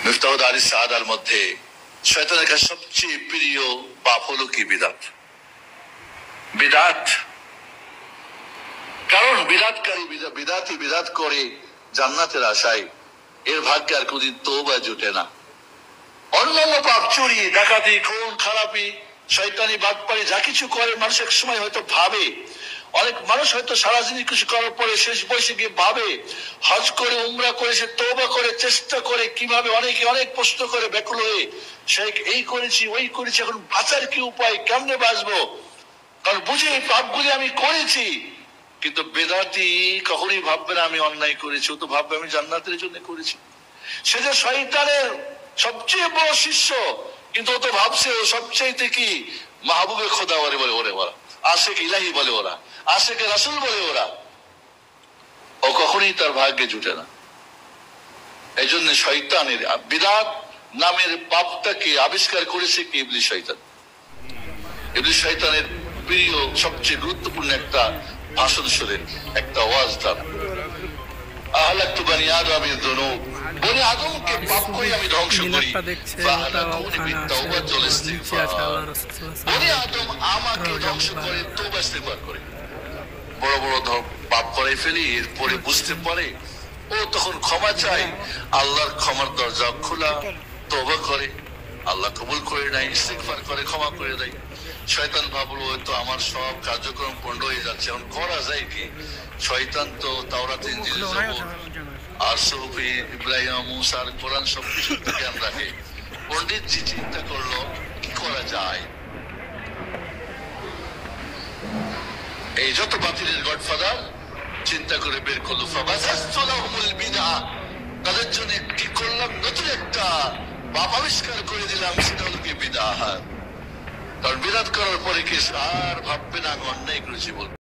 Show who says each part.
Speaker 1: মিফতাহুদ আলী সাআদার মধ্যে শয়তানের কাছে সবচেয়ে প্রিয় পাপ হলো কি? বিদাত। বিদাত, কারণ বিদাতকারী বিদাত করে জান্নাতের আশায় এর ভাগ্যে আর কোনদিন তওবা জুটে না। অন্যান্য পাপ, চুরি, ডাকাতি, খুন খারাপি, শয়তানি, বাটপারি যা কিছু করে মানুষ এক সময় হয়তো ভাবে, অনেক মানুষ হয়তো সারা জীবন কিছু করার পরে শেষ বয়সে গিয়ে ভাবে, হজ করে উমরা করে সে তওবা করে চেষ্টা করে কিভাবে, অনেকে অনেক প্রশ্ন করে ব্যাকুল হয়ে, শেখ এই করেছি ওই করেছি, এখন বাঁচার কি উপায়, কেমনে বাঁচবো, কারণ বুঝি এই পাপগুলি আমি করেছি। কিন্তু বেদাতি কখনই ভাববে না আমি অন্যায় করেছি, ও তো ভাববে আমি জান্নাতের জন্য করেছি। সে যে শয়তানের সবচেয়ে বড় শিষ্য, কিন্তু ও তো ভাবছে ও সবচেয়ে কি মাহবুবে খোদা বলে ওরে ওরা, আশেক ইলাহি বলে ওরা, আশেক রাসূল বলে ওরা। ও কখনই তার ভাগ্যে জুটে না। এই জন্য শয়তানের বিদাত নামের পাপটাকে আবিষ্কার করেছে কি? ইবলিস শয়তান। ইবলিস শয়তানের প্রিয় সবচেয়ে গুরুত্বপূর্ণ একটা ভাষণ শুনেন, একটা ওয়াজ তার, আহলাকতু বনি আদম বিয-যুনুব, বনি আদমকে পাপ করে আমি ধ্বংস করি, ফাআলাকুনি বিত-তাওবাতি ওয়াল ইস্তিগফার, বনি আদম আমাকে ধ্বংস করে তওবা ইস্তিগফার করে। বড় বড় পাপ করে ফেলি, এরপরে বুঝতে পারে, ও তখন ক্ষমা চায়, আল্লাহর ক্ষমার দরজা খোলা, তওবা করে, আল্লাহ কবুল করে নেয়, ইস্তিগফার করে, ক্ষমা করে দেয়। শয়তান ভাবলো হয়তো আমার সব কার্যক্রম পণ্ড হয়ে যাচ্ছে, এখন করা যায় কি? শয়তান তো তাওরাত, ইনজিল, জবুর আর সুফি ইব্রাহিম, মুসা আর কোরআন সবকিছু জ্ঞান রাখে। পণ্ডিতজি চিন্তা করলো কি করা যায়। এই যত বাতিলের গডফাদার চিন্তা করে বের করলো, ফাবাসাসতু লাহুমুল বিদআ, তাদের জন্য কি করলাম, নতুন একটা পাপ আবিষ্কার করে দিলাম, সেটা হলো কি বিদআত। কারণ বিদাত করার পরে কি আর ভাববে না আমি অন্যায় করেছি বলবে।